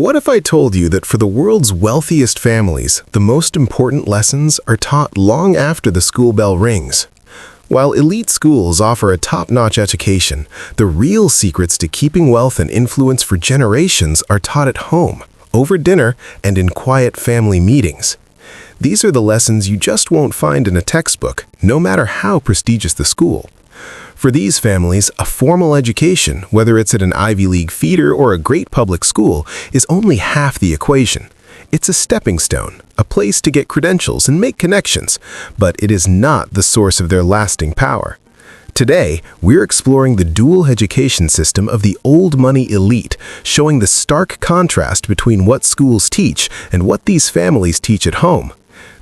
What if I told you that for the world's wealthiest families, the most important lessons are taught long after the school bell rings? While elite schools offer a top-notch education, the real secrets to keeping wealth and influence for generations are taught at home, over dinner, and in quiet family meetings. These are the lessons you just won't find in a textbook, no matter how prestigious the school. For these families, a formal education, whether it's at an Ivy League feeder or a great public school, is only half the equation. It's a stepping stone, a place to get credentials and make connections, but it is not the source of their lasting power. Today, we're exploring the dual education system of the old money elite, showing the stark contrast between what schools teach and what these families teach at home.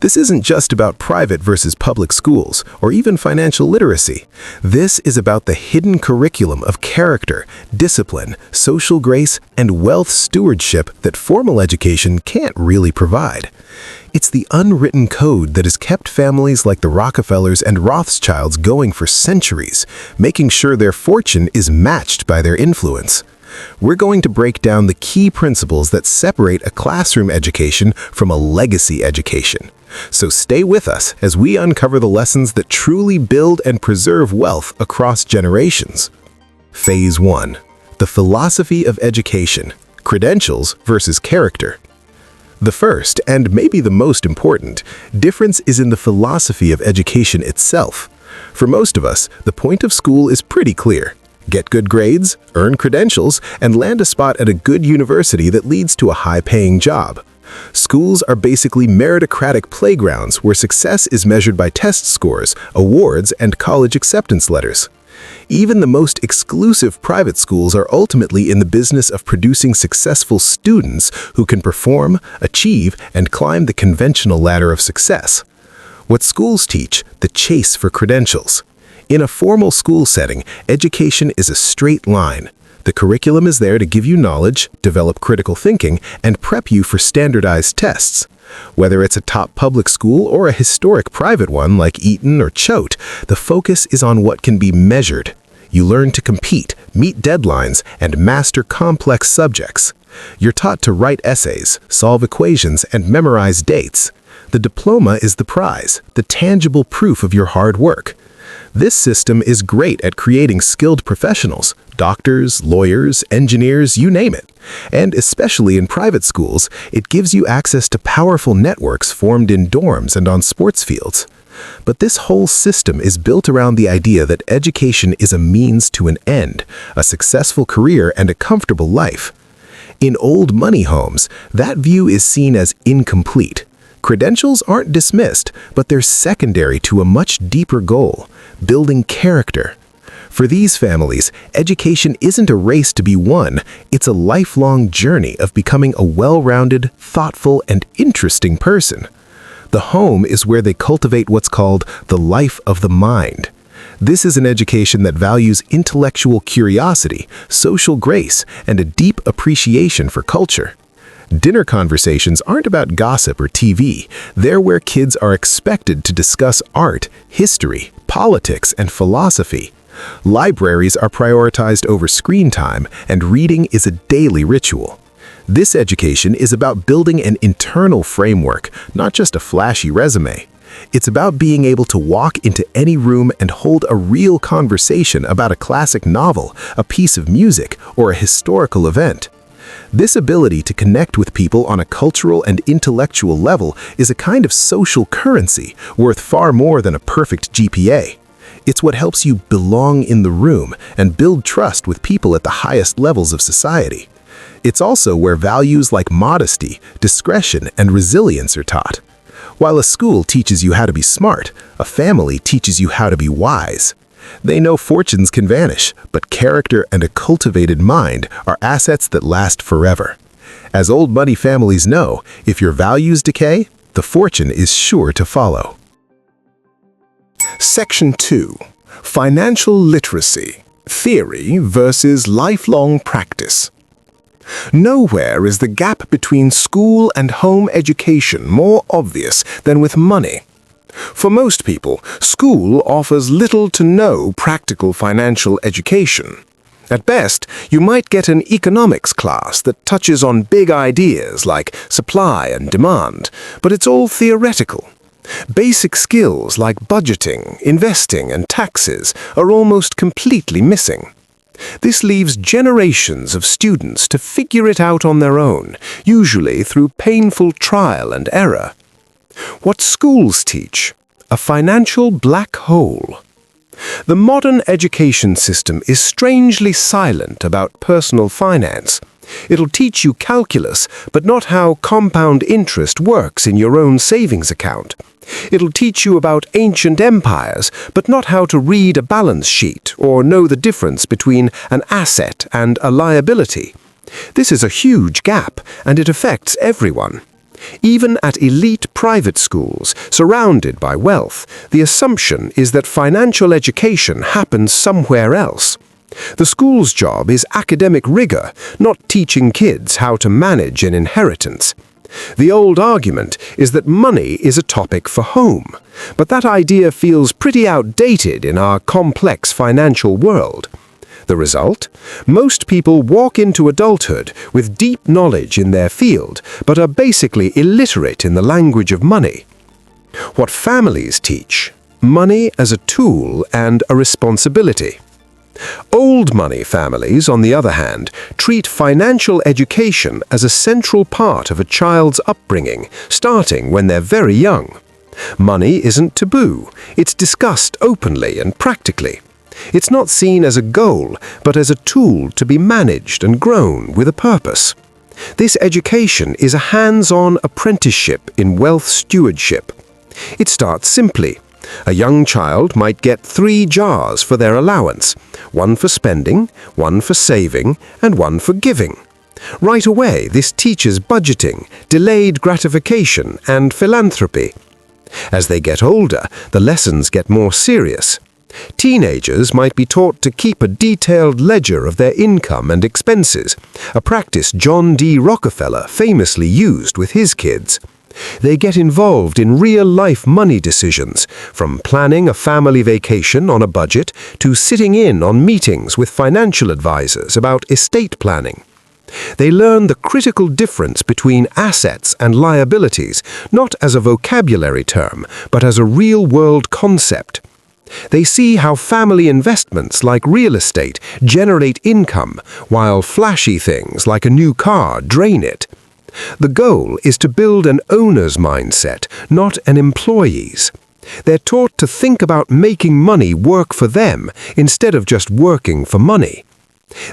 This isn't just about private versus public schools, or even financial literacy. This is about the hidden curriculum of character, discipline, social grace, and wealth stewardship that formal education can't really provide. It's the unwritten code that has kept families like the Rockefellers and Rothschilds going for centuries, making sure their fortune is matched by their influence. We're going to break down the key principles that separate a classroom education from a legacy education. So stay with us as we uncover the lessons that truly build and preserve wealth across generations. Phase 1. The philosophy of education: credentials versus character. The first, and maybe the most important, difference is in the philosophy of education itself. For most of us, the point of school is pretty clear. Get good grades, earn credentials, and land a spot at a good university that leads to a high-paying job. Schools are basically meritocratic playgrounds where success is measured by test scores, awards, and college acceptance letters. Even the most exclusive private schools are ultimately in the business of producing successful students who can perform, achieve, and climb the conventional ladder of success. What schools teach: the chase for credentials. In a formal school setting, education is a straight line. The curriculum is there to give you knowledge, develop critical thinking, and prep you for standardized tests. Whether it's a top public school or a historic private one like Eton or Choate, the focus is on what can be measured. You learn to compete, meet deadlines, and master complex subjects. You're taught to write essays, solve equations, and memorize dates. The diploma is the prize, the tangible proof of your hard work. This system is great at creating skilled professionals: doctors, lawyers, engineers, you name it. And especially in private schools, it gives you access to powerful networks formed in dorms and on sports fields. But this whole system is built around the idea that education is a means to an end, a successful career and a comfortable life. In old money homes, that view is seen as incomplete. Credentials aren't dismissed, but they're secondary to a much deeper goal: building character. For these families, education isn't a race to be won, it's a lifelong journey of becoming a well-rounded, thoughtful, and interesting person. The home is where they cultivate what's called the life of the mind. This is an education that values intellectual curiosity, social grace, and a deep appreciation for culture. Dinner conversations aren't about gossip or TV. They're where kids are expected to discuss art, history, politics, and philosophy. Libraries are prioritized over screen time, and reading is a daily ritual. This education is about building an internal framework, not just a flashy resume. It's about being able to walk into any room and hold a real conversation about a classic novel, a piece of music, or a historical event. This ability to connect with people on a cultural and intellectual level is a kind of social currency worth far more than a perfect GPA. It's what helps you belong in the room and build trust with people at the highest levels of society. It's also where values like modesty, discretion, and resilience are taught. While a school teaches you how to be smart, a family teaches you how to be wise. They know fortunes can vanish, but character and a cultivated mind are assets that last forever. As old money families know, if your values decay, the fortune is sure to follow. Section 2. Financial literacy: theory versus lifelong practice. Nowhere is the gap between school and home education more obvious than with money. For most people, school offers little to no practical financial education. At best, you might get an economics class that touches on big ideas like supply and demand, but it's all theoretical. Basic skills like budgeting, investing, and taxes are almost completely missing. This leaves generations of students to figure it out on their own, usually through painful trial and error. What schools teach? A financial black hole. The modern education system is strangely silent about personal finance. It'll teach you calculus, but not how compound interest works in your own savings account. It'll teach you about ancient empires, but not how to read a balance sheet or know the difference between an asset and a liability. This is a huge gap, and it affects everyone. Even at elite private schools, surrounded by wealth, the assumption is that financial education happens somewhere else. The school's job is academic rigor, not teaching kids how to manage an inheritance. The old argument is that money is a topic for home, but that idea feels pretty outdated in our complex financial world. The result? Most people walk into adulthood with deep knowledge in their field, but are basically illiterate in the language of money. What families teach? Money as a tool and a responsibility. Old money families, on the other hand, treat financial education as a central part of a child's upbringing, starting when they're very young. Money isn't taboo. It's discussed openly and practically. It's not seen as a goal, but as a tool to be managed and grown with a purpose. This education is a hands-on apprenticeship in wealth stewardship. It starts simply. A young child might get 3 jars for their allowance, one for spending, one for saving, and one for giving. Right away, this teaches budgeting, delayed gratification, and philanthropy. As they get older, the lessons get more serious. Teenagers might be taught to keep a detailed ledger of their income and expenses, a practice John D. Rockefeller famously used with his kids. They get involved in real-life money decisions, from planning a family vacation on a budget to sitting in on meetings with financial advisors about estate planning. They learn the critical difference between assets and liabilities, not as a vocabulary term, but as a real-world concept. They see how family investments like real estate generate income, while flashy things like a new car drain it. The goal is to build an owner's mindset, not an employee's. They're taught to think about making money work for them instead of just working for money.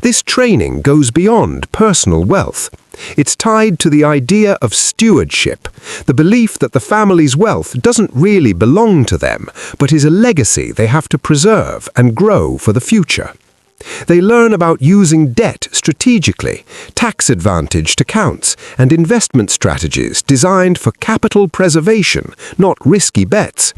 This training goes beyond personal wealth. It's tied to the idea of stewardship, the belief that the family's wealth doesn't really belong to them, but is a legacy they have to preserve and grow for the future. They learn about using debt strategically, tax-advantaged accounts, and investment strategies designed for capital preservation, not risky bets.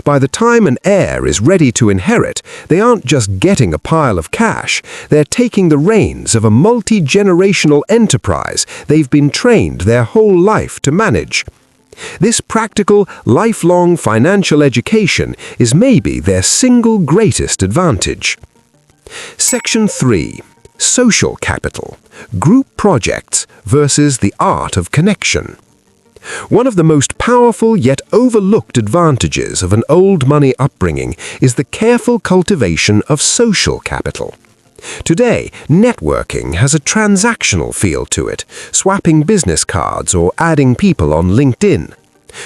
By the time an heir is ready to inherit, they aren't just getting a pile of cash, they're taking the reins of a multi-generational enterprise they've been trained their whole life to manage. This practical, lifelong financial education is maybe their single greatest advantage. Section 3. Social Capital. Group Projects versus the Art of Connection. One of the most powerful yet overlooked advantages of an old money upbringing is the careful cultivation of social capital. Today, networking has a transactional feel to it, swapping business cards or adding people on LinkedIn.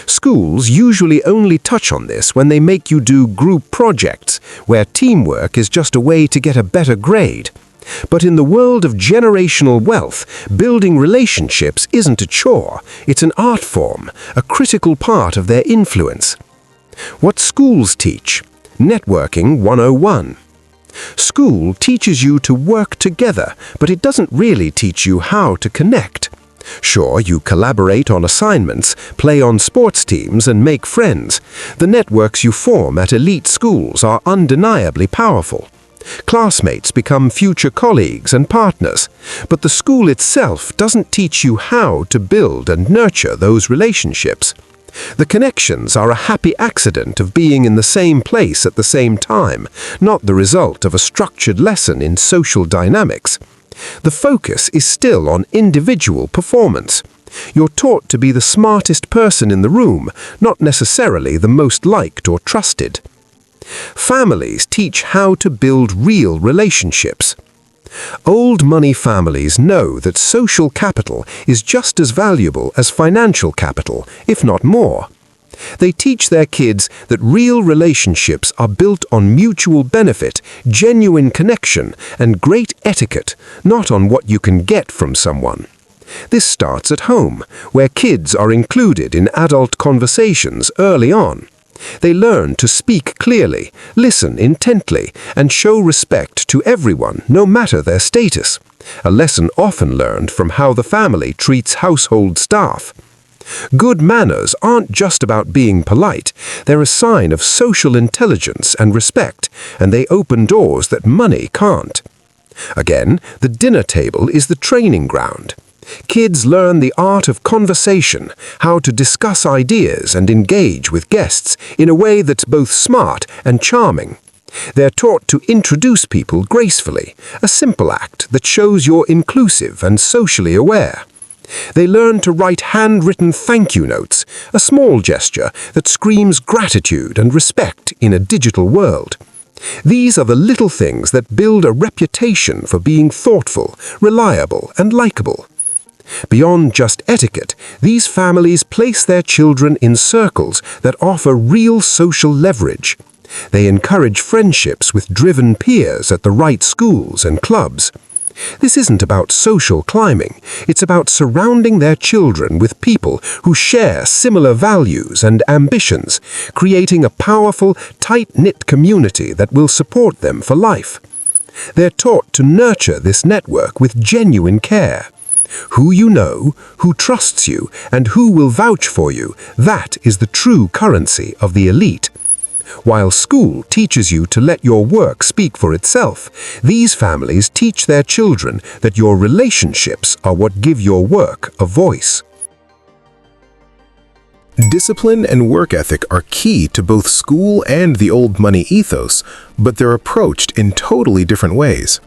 Schools usually only touch on this when they make you do group projects, where teamwork is just a way to get a better grade. But in the world of generational wealth, building relationships isn't a chore, it's an art form, a critical part of their influence. What schools teach? Networking 101. School teaches you to work together, but it doesn't really teach you how to connect. Sure, you collaborate on assignments, play on sports teams, and make friends. The networks you form at elite schools are undeniably powerful. Classmates become future colleagues and partners, but the school itself doesn't teach you how to build and nurture those relationships. The connections are a happy accident of being in the same place at the same time, not the result of a structured lesson in social dynamics. The focus is still on individual performance. You're taught to be the smartest person in the room, not necessarily the most liked or trusted. Families teach how to build real relationships. Old money families know that social capital is just as valuable as financial capital, if not more. They teach their kids that real relationships are built on mutual benefit, genuine connection, and great etiquette, not on what you can get from someone. This starts at home, where kids are included in adult conversations early on. They learn to speak clearly, listen intently, and show respect to everyone, no matter their status, a lesson often learned from how the family treats household staff. Good manners aren't just about being polite, they're a sign of social intelligence and respect, and they open doors that money can't. Again, the dinner table is the training ground. Kids learn the art of conversation, how to discuss ideas and engage with guests in a way that's both smart and charming. They're taught to introduce people gracefully, a simple act that shows you're inclusive and socially aware. They learn to write handwritten thank you notes, a small gesture that screams gratitude and respect in a digital world. These are the little things that build a reputation for being thoughtful, reliable, and likable. Beyond just etiquette, these families place their children in circles that offer real social leverage. They encourage friendships with driven peers at the right schools and clubs. This isn't about social climbing, it's about surrounding their children with people who share similar values and ambitions, creating a powerful, tight-knit community that will support them for life. They're taught to nurture this network with genuine care. Who you know, who trusts you, and who will vouch for you, that is the true currency of the elite. While school teaches you to let your work speak for itself, these families teach their children that your relationships are what give your work a voice. Discipline and work ethic are key to both school and the old money ethos, but they're approached in totally different ways.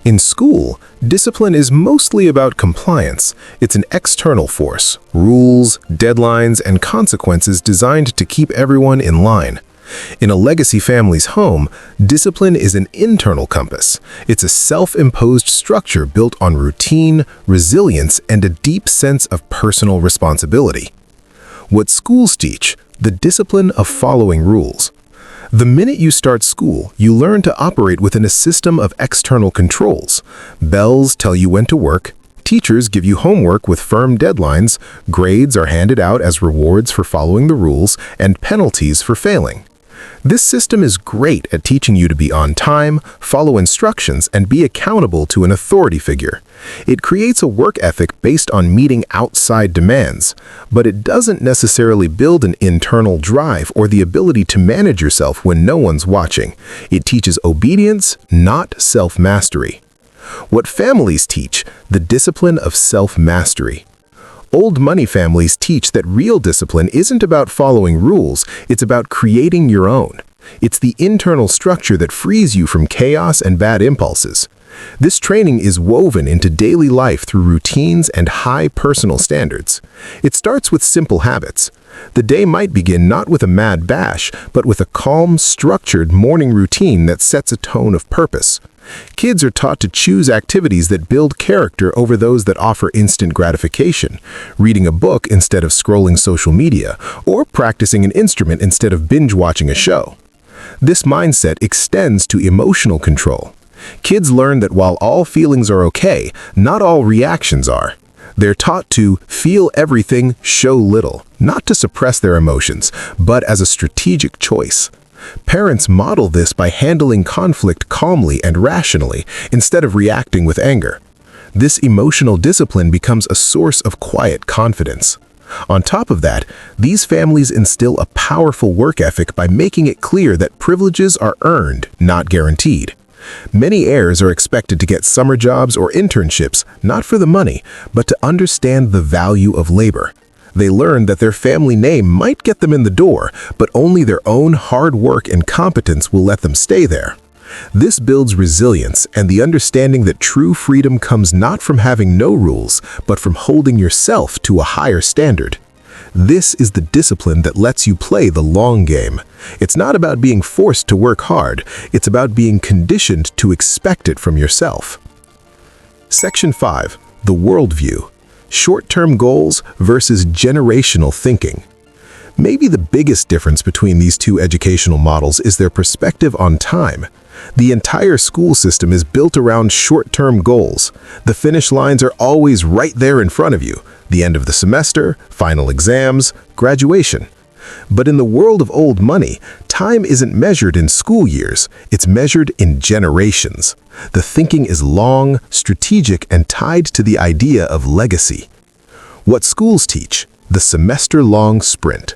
In school, discipline is mostly about compliance. It's an external force, rules, deadlines, and consequences designed to keep everyone in line. In a legacy family's home, discipline is an internal compass. It's a self-imposed structure built on routine, resilience, and a deep sense of personal responsibility. What schools teach, the discipline of following rules. The minute you start school, you learn to operate within a system of external controls. Bells tell you when to work. Teachers give you homework with firm deadlines. Grades are handed out as rewards for following the rules and penalties for failing. This system is great at teaching you to be on time, follow instructions, and be accountable to an authority figure. It creates a work ethic based on meeting outside demands, but it doesn't necessarily build an internal drive or the ability to manage yourself when no one's watching. It teaches obedience, not self-mastery. What families teach, the discipline of self-mastery. Old money families teach that real discipline isn't about following rules, it's about creating your own. It's the internal structure that frees you from chaos and bad impulses. This training is woven into daily life through routines and high personal standards. It starts with simple habits. The day might begin not with a mad bash, but with a calm, structured morning routine that sets a tone of purpose. Kids are taught to choose activities that build character over those that offer instant gratification, reading a book instead of scrolling social media, or practicing an instrument instead of binge-watching a show. This mindset extends to emotional control. Kids learn that while all feelings are okay, not all reactions are. They're taught to feel everything, show little, not to suppress their emotions, but as a strategic choice. Parents model this by handling conflict calmly and rationally instead of reacting with anger. This emotional discipline becomes a source of quiet confidence. On top of that, these families instill a powerful work ethic by making it clear that privileges are earned, not guaranteed. Many heirs are expected to get summer jobs or internships, not for the money, but to understand the value of labor. They learn that their family name might get them in the door, but only their own hard work and competence will let them stay there. This builds resilience and the understanding that true freedom comes not from having no rules, but from holding yourself to a higher standard. This is the discipline that lets you play the long game. It's not about being forced to work hard, it's about being conditioned to expect it from yourself. Section 5. The Worldview. Short-term goals versus generational thinking. Maybe the biggest difference between these two educational models is their perspective on time. The entire school system is built around short-term goals. The finish lines are always right there in front of you. The end of the semester, final exams, graduation. But in the world of old money, time isn't measured in school years, it's measured in generations. The thinking is long, strategic, and tied to the idea of legacy. What schools teach: the semester-long sprint.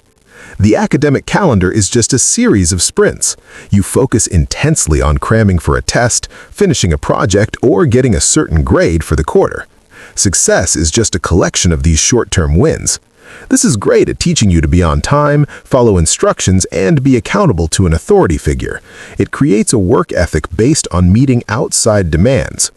The academic calendar is just a series of sprints. You focus intensely on cramming for a test, finishing a project, or getting a certain grade for the quarter. Success is just a collection of these short-term wins. This is great at teaching you to be on time, follow instructions, and be accountable to an authority figure. It creates a work ethic based on meeting outside demands.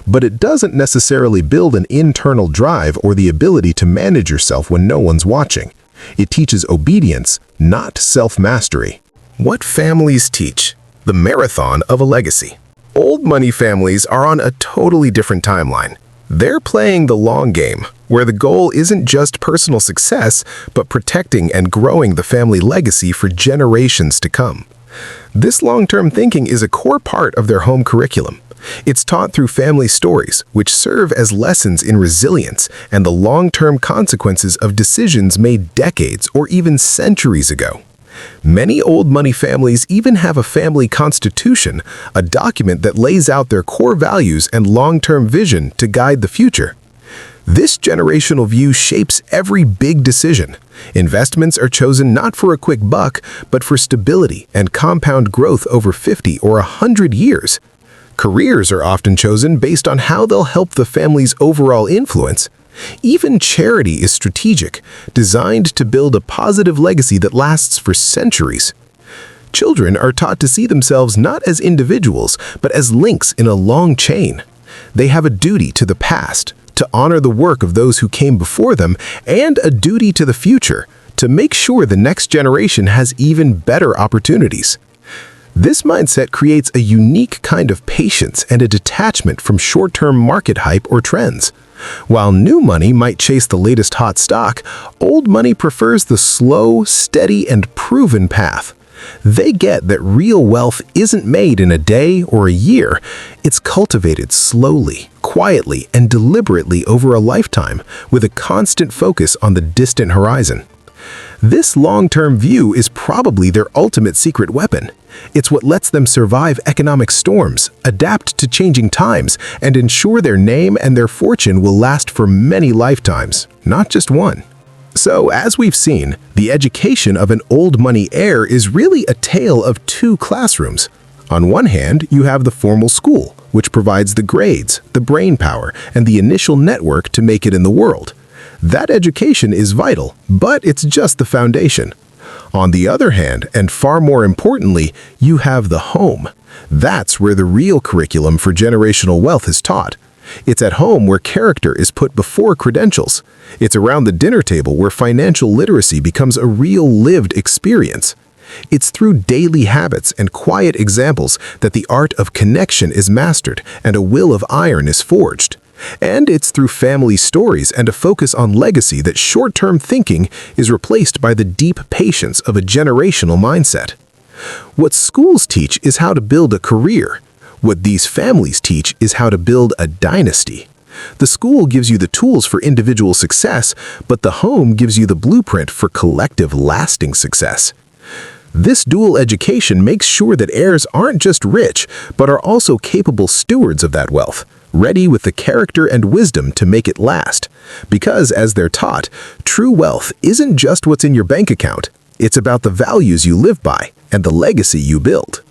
But it doesn't necessarily build an internal drive or the ability to manage yourself when no one's watching. It teaches obedience, not self-mastery. What families teach: the marathon of a legacy. Old money families are on a totally different timeline. They're playing the long game, where the goal isn't just personal success, but protecting and growing the family legacy for generations to come. This long-term thinking is a core part of their home curriculum. It's taught through family stories, which serve as lessons in resilience and the long-term consequences of decisions made decades or even centuries ago. Many old money families even have a family constitution, a document that lays out their core values and long-term vision to guide the future. This generational view shapes every big decision. Investments are chosen not for a quick buck, but for stability and compound growth over 50 or 100 years. Careers are often chosen based on how they'll help the family's overall influence. Even charity is strategic, designed to build a positive legacy that lasts for centuries. Children are taught to see themselves not as individuals, but as links in a long chain. They have a duty to the past, to honor the work of those who came before them, and a duty to the future, to make sure the next generation has even better opportunities. This mindset creates a unique kind of patience and a detachment from short-term market hype or trends. While new money might chase the latest hot stock, old money prefers the slow, steady, and proven path. They get that real wealth isn't made in a day or a year. It's cultivated slowly, quietly, and deliberately over a lifetime, with a constant focus on the distant horizon. This long-term view is probably their ultimate secret weapon. It's what lets them survive economic storms, adapt to changing times, and ensure their name and their fortune will last for many lifetimes, not just one. So, as we've seen, the education of an old money heir is really a tale of two classrooms. On one hand, you have the formal school, which provides the grades, the brain power, and the initial network to make it in the world. That education is vital, but it's just the foundation. On the other hand, and far more importantly, you have the home. That's where the real curriculum for generational wealth is taught. It's at home where character is put before credentials. It's around the dinner table where financial literacy becomes a real lived experience. It's through daily habits and quiet examples that the art of connection is mastered and a will of iron is forged. And it's through family stories and a focus on legacy that short-term thinking is replaced by the deep patience of a generational mindset. What schools teach is how to build a career. What these families teach is how to build a dynasty. The school gives you the tools for individual success, but the home gives you the blueprint for collective, lasting success. This dual education makes sure that heirs aren't just rich, but are also capable stewards of that wealth, ready with the character and wisdom to make it last. Because, as they're taught, true wealth isn't just what's in your bank account. It's about the values you live by and the legacy you build.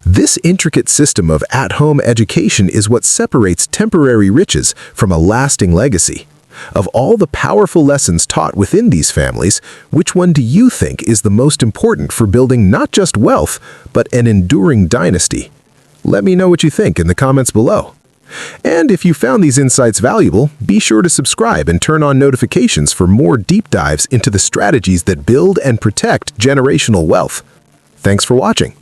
This intricate system of at-home education is what separates temporary riches from a lasting legacy. Of all the powerful lessons taught within these families, which one do you think is the most important for building not just wealth, but an enduring dynasty? Let me know what you think in the comments below. And if you found these insights valuable, be sure to subscribe and turn on notifications for more deep dives into the strategies that build and protect generational wealth. Thanks for watching.